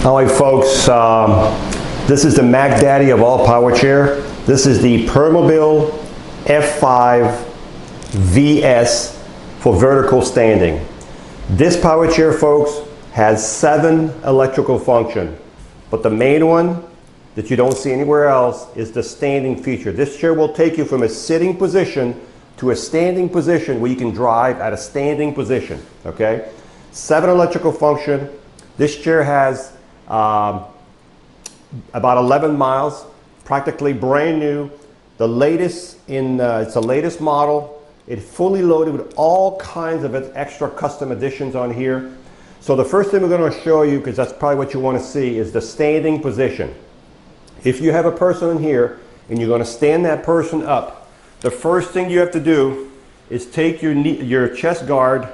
All right, folks, this is the Mac Daddy of all power chair. This is the Permobil F5 VS for vertical standing. This power chair, folks, has 7 electrical functions, but the main one that you don't see anywhere else is the standing feature. This chair will take you from a sitting position to a standing position where you can drive at a standing position, okay? 7 electrical function. This chair has about 11 miles, practically brand new. The latest it's the latest model. It's fully loaded with all kinds of extra custom additions on here. So the first thing we're going to show you, because that's probably what you want to see, is the standing position. If you have a person in here and you're going to stand that person up, the first thing you have to do is take your chest guard.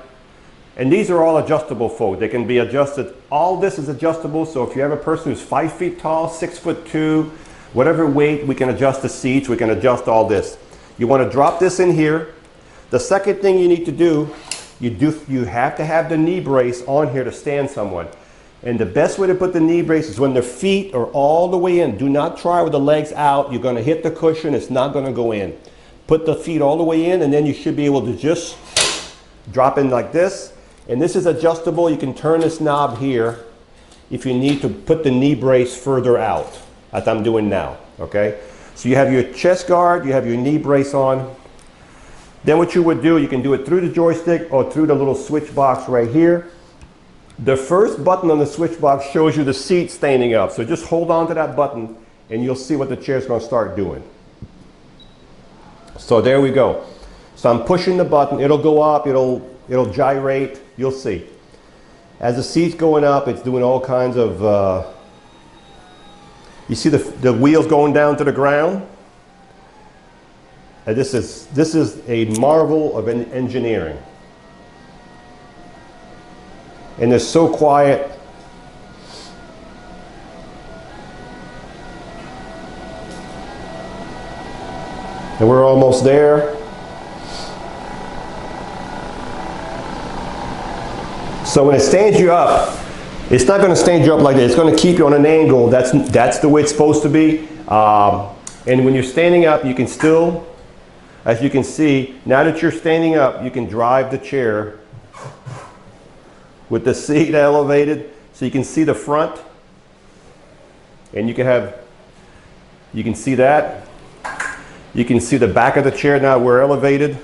And these are all adjustable, folks. They can be adjusted. All this is adjustable. So if you have a person who's 5 feet tall, 6'2", whatever weight, we can adjust the seats. We can adjust all this. You want to drop this in here. The second thing you need to do, you have to have the knee brace on here to stand someone. And the best way to put the knee brace is when the feet are all the way in. Do not try with the legs out. You're going to hit the cushion. It's not going to go in. Put the feet all the way in, and then you should be able to just drop in like this. And this is adjustable. You can turn this knob here if you need to put the knee brace further out, as I'm doing now, okay? So you have your chest guard, you have your knee brace on. Then what you would do, you can do it through the joystick or through the little switch box right here. The first button on the switch box shows you the seat standing up. So just hold on to that button and you'll see what the chair's going to start doing. So there we go. So I'm pushing the button, it'll go up, it'll gyrate, you'll see. As the seat's going up, it's doing all kinds of, you see the wheels going down to the ground? And this is a marvel of engineering. And it's so quiet. And we're almost there. So when it stands you up, it's not going to stand you up like that. It's going to keep you on an angle. That's the way it's supposed to be. And when you're standing up, you can still, as you can see, now that you're standing up, you can drive the chair with the seat elevated, so you can see the front, and you can see that. You can see the back of the chair now. We're elevated.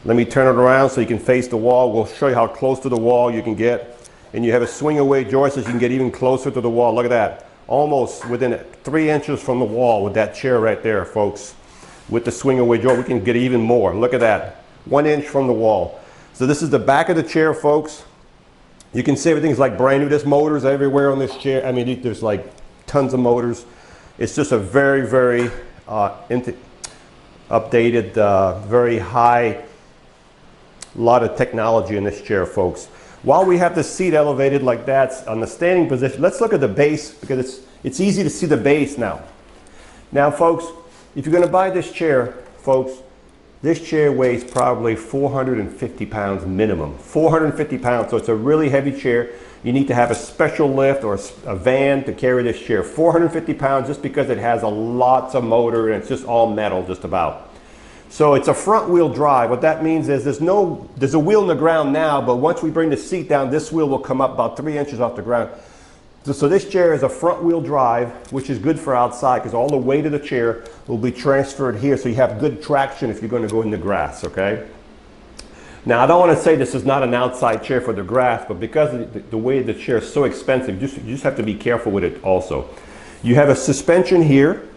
Let me turn it around so you can face the wall. We'll show you how close to the wall you can get. And you have a swing away joist so you can get even closer to the wall. Look at that. Almost within 3 inches from the wall with that chair right there, folks. With the swing away joist, we can get even more. Look at that. 1 inch from the wall. So this is the back of the chair, folks. You can see everything's like brand new. There's motors everywhere on this chair. I mean, there's like tons of motors. It's just a very, very updated, very high, lot of technology in this chair, folks. While we have the seat elevated like that on the standing position, let's look at the base, because it's easy to see the base now. Now, folks, if you're going to buy this chair, folks, this chair weighs probably 450 pounds minimum. 450 pounds, so it's a really heavy chair. You need to have a special lift or a van to carry this chair. 450 pounds just because it has lots of motor and it's just all metal just about. So it's a front wheel drive. What that means is there's a wheel in the ground now, but once we bring the seat down, this wheel will come up about 3 inches off the ground. So this chair is a front wheel drive, which is good for outside because all the weight of the chair will be transferred here, so you have good traction if you're going to go in the grass, okay? Now, I don't want to say this is not an outside chair for the grass, but because of the way the chair is so expensive, you just have to be careful with it also. You have a suspension here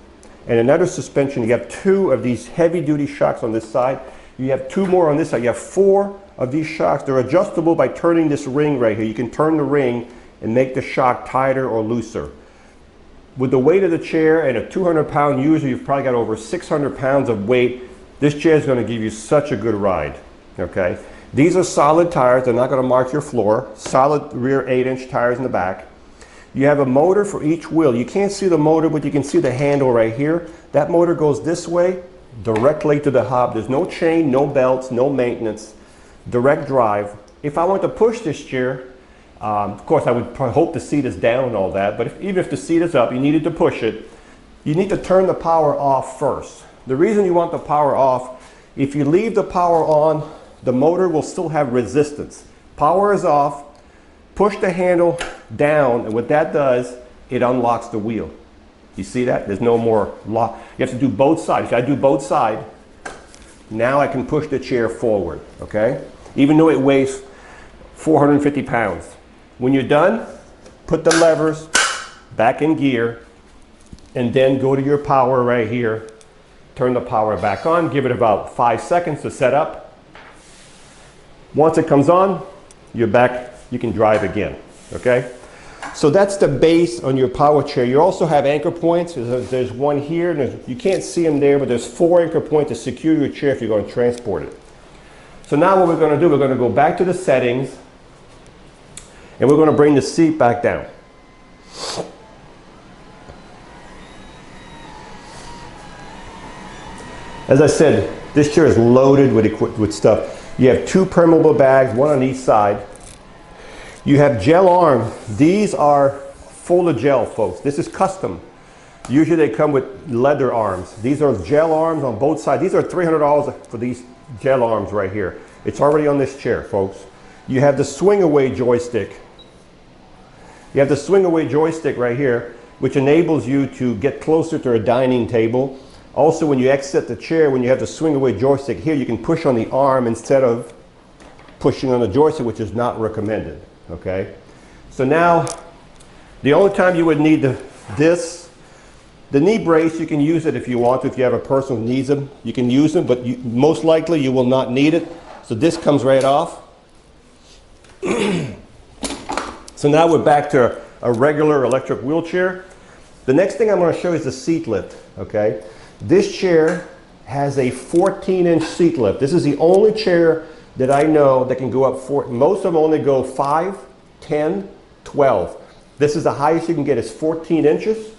and another suspension. You have 2 of these heavy-duty shocks on this side. You have 2 more on this side. You have 4 of these shocks. They're adjustable by turning this ring right here. You can turn the ring and make the shock tighter or looser. With the weight of the chair and a 200-pound user, you've probably got over 600 pounds of weight. This chair is going to give you such a good ride, okay? These are solid tires. They're not going to mark your floor. Solid rear 8-inch tires in the back. You have a motor for each wheel. You can't see the motor, but you can see the handle right here. That motor goes this way, directly to the hub. There's no chain, no belts, no maintenance. Direct drive. If I want to push this chair, Of course, I would hope the seat is down and all that, but even if the seat is up, you needed to push it. You need to turn the power off first. The reason you want the power off, if you leave the power on, the motor will still have resistance. Power is off, push the handle down, and what that does, it unlocks the wheel. You see that? There's no more lock. You have to do both sides. If I do both sides, now I can push the chair forward, okay? Even though it weighs 450 pounds. When you're done, put the levers back in gear and then go to your power right here. Turn the power back on, give it about 5 seconds to set up. Once it comes on, you're back, you can drive again, okay? So that's the base on your power chair. You also have anchor points. There's one here, and you can't see them there, but there's 4 anchor points to secure your chair if you're going to transport it. So now what we're going to do, we're going to go back to the settings, and we're going to bring the seat back down. As I said, this chair is loaded with stuff. You have 2 Permobil bags, one on each side. You have gel arms. These are full of gel, folks. This is custom. Usually they come with leather arms. These are gel arms on both sides. These are $300 for these gel arms right here. It's already on this chair, folks. You have the swing away joystick. You have the swing away joystick right here, which enables you to get closer to a dining table. Also, when you exit the chair, when you have the swing away joystick here, you can push on the arm instead of pushing on the joystick, which is not recommended, okay? So now, the only time you would need the knee brace, you can use it if you want to. If you have a person who needs them, you can use them, but most likely you will not need it. So this comes right off. So now we're back to a regular electric wheelchair. The next thing I'm going to show you is the seat lift, okay? This chair has a 14-inch seat lift. This is the only chair that I know that can go up most of them only go 5, 10, 12. This is the highest you can get is 14 inches.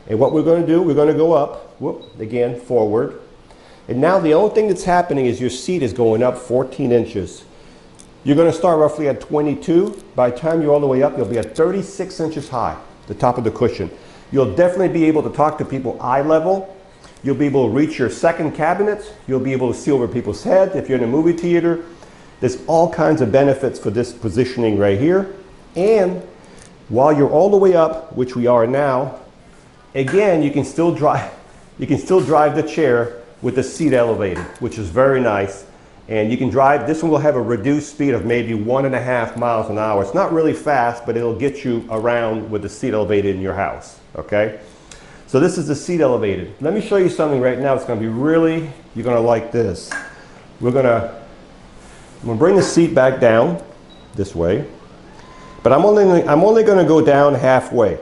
And what we're going to do, we're going to go up, again, forward. And now the only thing that's happening is your seat is going up 14 inches. You're going to start roughly at 22. By the time you're all the way up, you'll be at 36 inches high, the top of the cushion. You'll definitely be able to talk to people eye level. You'll be able to reach your second cabinets. You'll be able to see over people's heads if you're in a movie theater. There's all kinds of benefits for this positioning right here. And while you're all the way up, which we are now, again, you can still drive the chair with the seat elevated, which is very nice. And you can drive, this one will have a reduced speed of maybe 1.5 miles an hour. It's not really fast, but it'll get you around with the seat elevated in your house, okay? So this is the seat elevated. Let me show you something right now. It's going to be really, you're going to like this. I'm going to bring the seat back down this way, but I'm only going to go down halfway.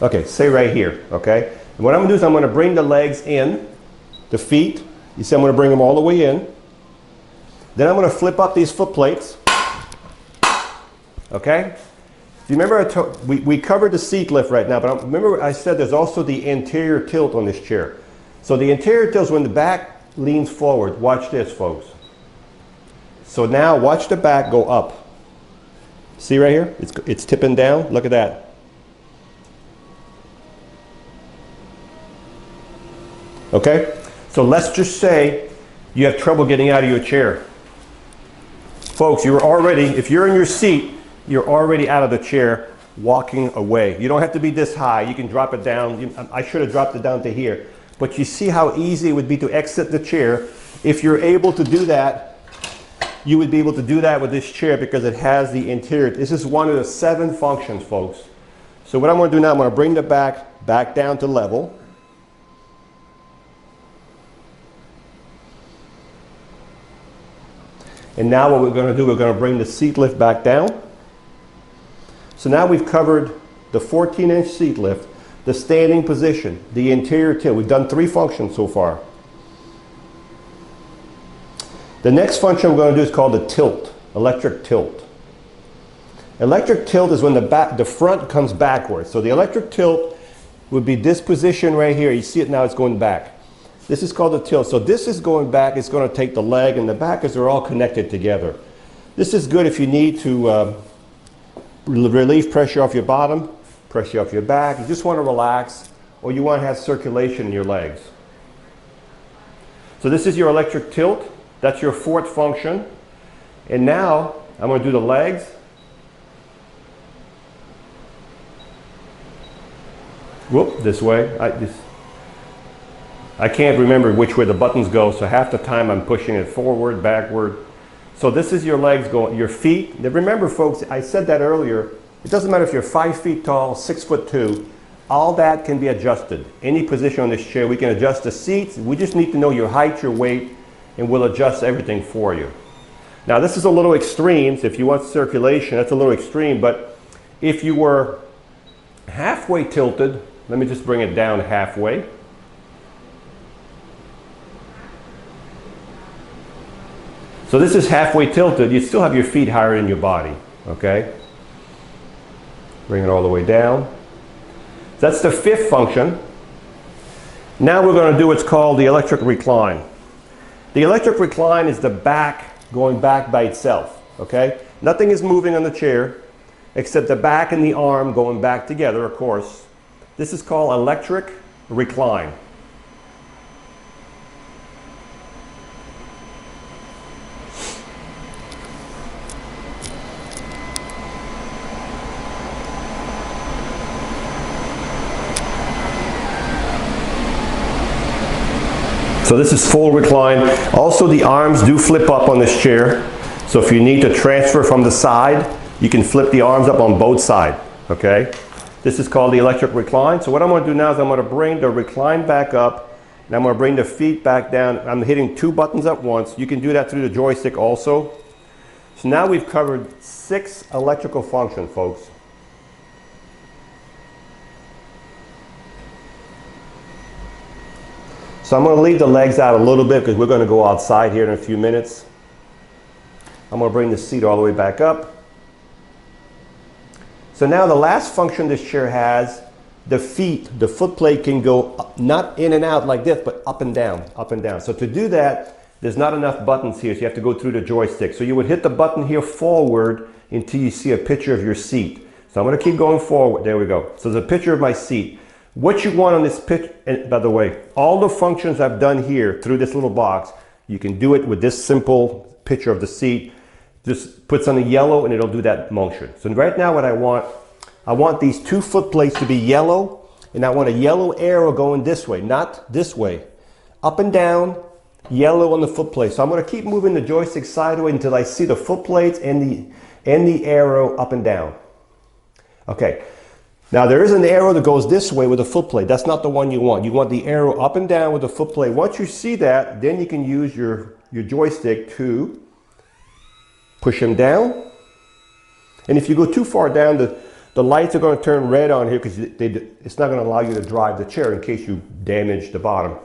Okay, say right here, okay? And what I'm going to do is I'm going to bring the legs in, the feet. You see I'm going to bring them all the way in. Then I'm going to flip up these foot plates, okay? Do you remember we covered the seat lift right now, but remember I said there's also the interior tilt on this chair. So the interior tilt is when the back leans forward. Watch this, folks. So now watch the back go up. See right here? It's tipping down. Look at that. Okay? So let's just say you have trouble getting out of your chair. Folks, you're already, if you're in your seat, you're already out of the chair walking away. You don't have to be this high. You can drop it down. I should have dropped it down to here. But you see how easy it would be to exit the chair. If you're able to do that, you would be able to do that with this chair because it has the interior. This is one of the 7 functions, folks. So what I'm going to do now, I'm going to bring the back down to level. And now what we're going to do, we're going to bring the seat lift back down. So now we've covered the 14-inch seat lift, the standing position, the interior tilt. We've done 3 functions so far. The next function we're going to do is called the tilt, electric tilt. Electric tilt is when the front comes backwards. So the electric tilt would be this position right here. You see it now, it's going back. This is called the tilt. So this is going back. It's going to take the leg and the back because they're all connected together. This is good if you need to relieve pressure off your bottom, pressure off your back. You just want to relax, or you want to have circulation in your legs. So this is your electric tilt. That's your fourth function. And now I'm going to do the legs. Whoop, this way. I can't remember which way the buttons go, so half the time I'm pushing it forward, backward. So this is your legs going, your feet. Now remember folks, I said that earlier, it doesn't matter if you're 5 feet tall, 6'2", all that can be adjusted. Any position on this chair, we can adjust the seats. We just need to know your height, your weight, and we'll adjust everything for you. Now this is a little extreme, so if you want circulation, that's a little extreme, but if you were halfway tilted, let me just bring it down halfway. So this is halfway tilted. You still have your feet higher than your body, okay? Bring it all the way down. That's the fifth function. Now we're going to do what's called the electric recline. The electric recline is the back going back by itself, okay? Nothing is moving on the chair except the back and the arm going back together, of course. This is called electric recline. So this is full recline. Also the arms do flip up on this chair. So if you need to transfer from the side, you can flip the arms up on both sides, okay? This is called the electric recline. So what I'm going to do now is I'm going to bring the recline back up, and I'm going to bring the feet back down. I'm hitting 2 buttons at once. You can do that through the joystick also. So now we've covered 6 electrical functions, folks. So I'm going to leave the legs out a little bit because we're going to go outside here in a few minutes. I'm going to bring the seat all the way back up. So now the last function this chair has, the feet, the foot plate can go up, not in and out like this, but up and down, up and down. So to do that, there's not enough buttons here, so you have to go through the joystick. So you would hit the button here forward until you see a picture of your seat. So I'm going to keep going forward. There we go. So there's a picture of my seat. What you want on this picture, and by the way, all the functions I've done here through this little box, you can do it with this simple picture of the seat. Just puts on the yellow and it'll do that motion. So right now what I want these 2 foot plates to be yellow, and I want a yellow arrow going this way, not this way. Up and down, yellow on the foot plate. So I'm going to keep moving the joystick sideways until I see the foot plates and the arrow up and down. Okay. Now there is an arrow that goes this way with a foot plate. That's not the one you want. You want the arrow up and down with the foot plate. Once you see that, then you can use your joystick to push them down. And if you go too far down, the lights are going to turn red on here because it's not going to allow you to drive the chair in case you damage the bottom.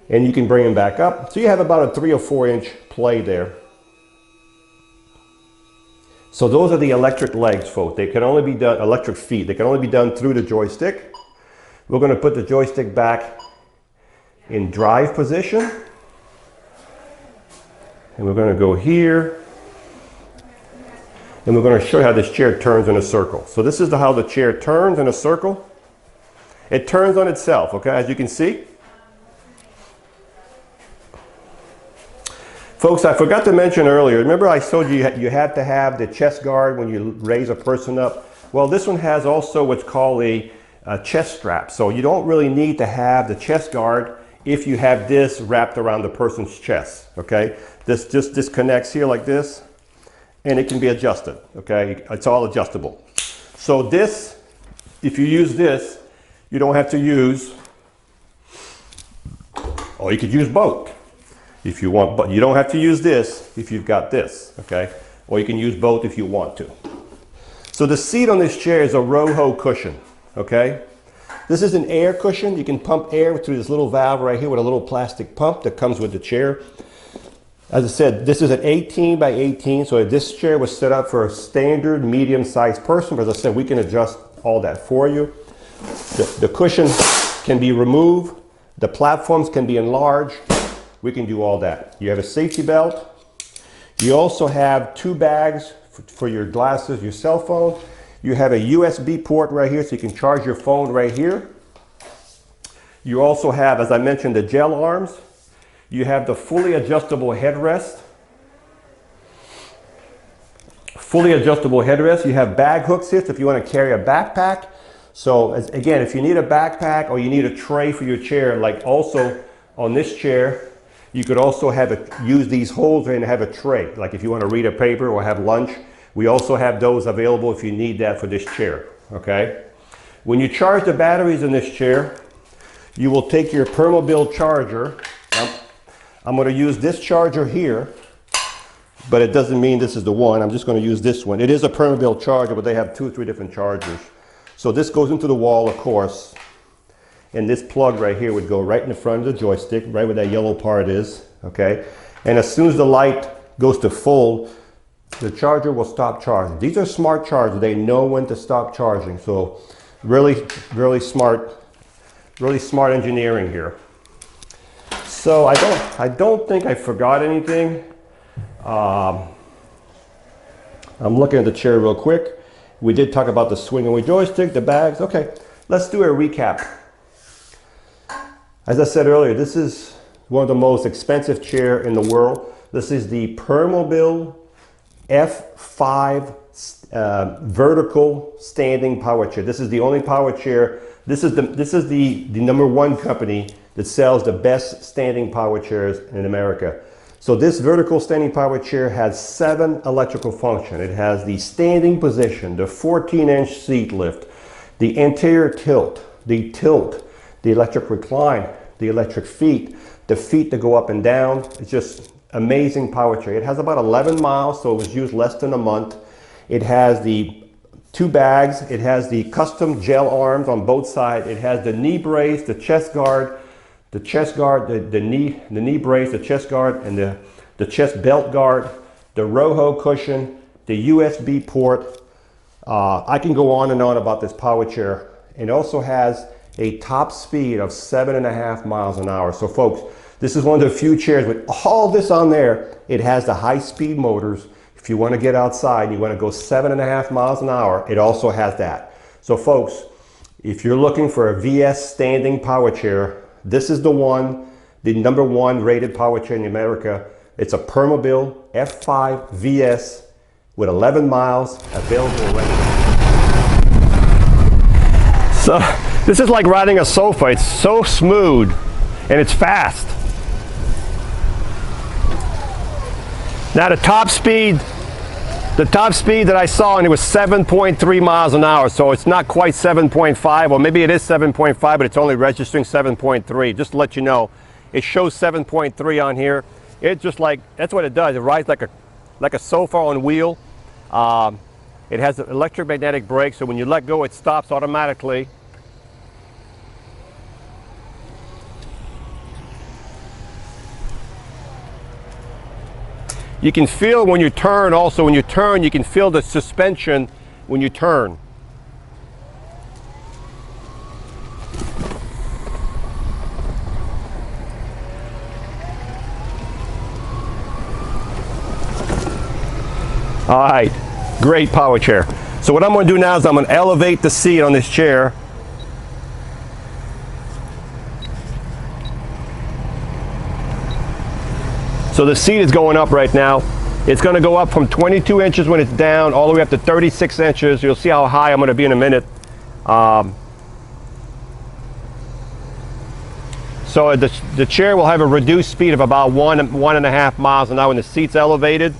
And you can bring them back up. So you have about a 3 or 4 inch play there. So those are the electric legs, folks. They can only be done, electric feet. They can only be done through the joystick. We're going to put the joystick back in drive position. And we're going to go here. And we're going to show you how this chair turns in a circle. So this is how the chair turns in a circle. It turns on itself, okay, as you can see. Folks, I forgot to mention earlier, remember I told you you have to have the chest guard when you raise a person up? Well, this one has also what's called a chest strap. So you don't really need to have the chest guard if you have this wrapped around the person's chest, okay? This just disconnects here like this, and it can be adjusted, okay? It's all adjustable. So this, if you use this, you don't have to use, or you could use both. If you want, but you don't have to use this if you've got this, okay? Or you can use both if you want to. So the seat on this chair is a Roho cushion, okay? This is an air cushion. You can pump air through this little valve right here with a little plastic pump that comes with the chair. As I said, this is an 18 by 18, so this chair was set up for a standard medium-sized person, but as I said, we can adjust all that for you. The cushion can be removed. The platforms can be enlarged. We can do all that. You have a safety belt. You also have 2 bags for your glasses, your cell phone. You have a USB port right here so you can charge your phone right here. You also have, as I mentioned, the gel arms. You have the fully adjustable headrest. Fully adjustable headrest. You have bag hooks here so if you want to carry a backpack. So again, if you need a backpack or you need a tray for your chair, like also on this chair, you could also use these holes and have a tray. Like if you want to read a paper or have lunch, we also have those available if you need that for this chair, okay? When you charge the batteries in this chair, you will take your Permobil charger. I'm going to use this charger here, but it doesn't mean this is the one. I'm just going to use this one. It is a Permobil charger, but they have 2 or 3 different chargers. So this goes into the wall, of course, and this plug right here would go right in the front of the joystick, right where that yellow part is, okay? And as soon as the light goes to full, the charger will stop charging. These are smart chargers. They know when to stop charging. So really, really smart engineering here. So I don't think I forgot anything. I'm looking at the chair real quick. We did talk about the swing-away joystick, the bags. Okay, let's do a recap. As I said earlier, this is one of the most expensive chairs in the world. This is the Permobil F5 vertical standing power chair. This is the only power chair. This is the #1 company that sells the best standing power chairs in America. So this vertical standing power chair has 7 electrical functions. It has the standing position, the 14-inch seat lift, the anterior tilt, the electric recline, the electric feet, the feet that go up and down. It's just amazing power chair. It has about 11 miles, so it was used less than a month. It has the 2 bags. It has the custom gel arms on both sides. It has the knee brace, the chest guard, the knee brace, the chest guard, and the chest belt guard, the Roho cushion, the USB port. I can go on and on about this power chair. It also has a top speed of 7.5 miles an hour. So folks, this is one of the few chairs with all this on there. It has the high-speed motors. If you want to get outside and you want to go 7.5 miles an hour, it also has that. So folks, if you're looking for a VS standing power chair, this is the one, the #1 rated power chair in America. It's a Permobil F5 VS with 11 miles available right now. So this is like riding a sofa. It's so smooth and it's fast. Now the top speed that I saw, and it was 7.3 miles an hour, so it's not quite 7.5, or maybe it is 7.5, but it's only registering 7.3. Just to let you know, it shows 7.3 on here. It's just like, that's what it does. It rides like a sofa on wheel. It has an electromagnetic brake, so when you let go, it stops automatically. You can feel when you turn, also when you turn, you can feel the suspension when you turn. All right, great power chair. So what I'm going to do now is I'm going to elevate the seat on this chair. So the seat is going up right now. It's going to go up from 22 inches when it's down all the way up to 36 inches. You'll see how high I'm going to be in a minute. So the chair will have a reduced speed of about 1.5 miles an hour when the seat's elevated.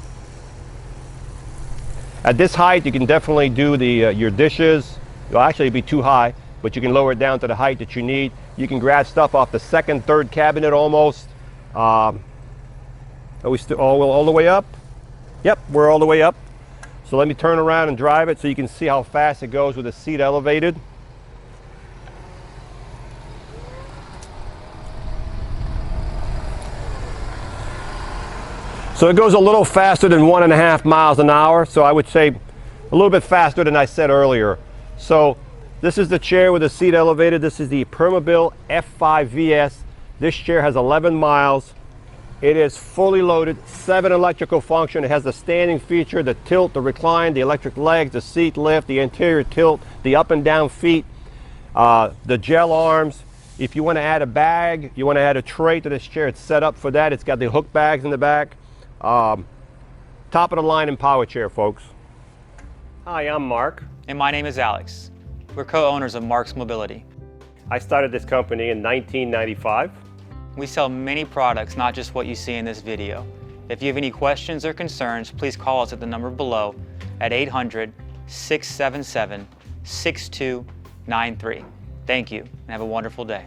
At this height, you can definitely do your dishes. It'll actually be too high, but you can lower it down to the height that you need. You can grab stuff off the second, third cabinet almost. Are we still all the way up? Yep, we're all the way up. So let me turn around and drive it so you can see how fast it goes with the seat elevated. So it goes a little faster than 1.5 miles an hour. So I would say a little bit faster than I said earlier. So this is the chair with the seat elevated. This is the Permobil F5 VS. This chair has 11 miles. It is fully loaded, 7 electrical function. It has the standing feature, the tilt, the recline, the electric legs, the seat lift, the interior tilt, the up and down feet, the gel arms. If you want to add a bag, you want to add a tray to this chair, it's set up for that. It's got the hook bags in the back. Top of the line in power chair, folks. Hi, I'm Mark. And my name is Alex. We're co-owners of Marc's Mobility. I started this company in 1995. We sell many products, not just what you see in this video. If you have any questions or concerns, please call us at the number below at 800-677-6293. Thank you, and have a wonderful day.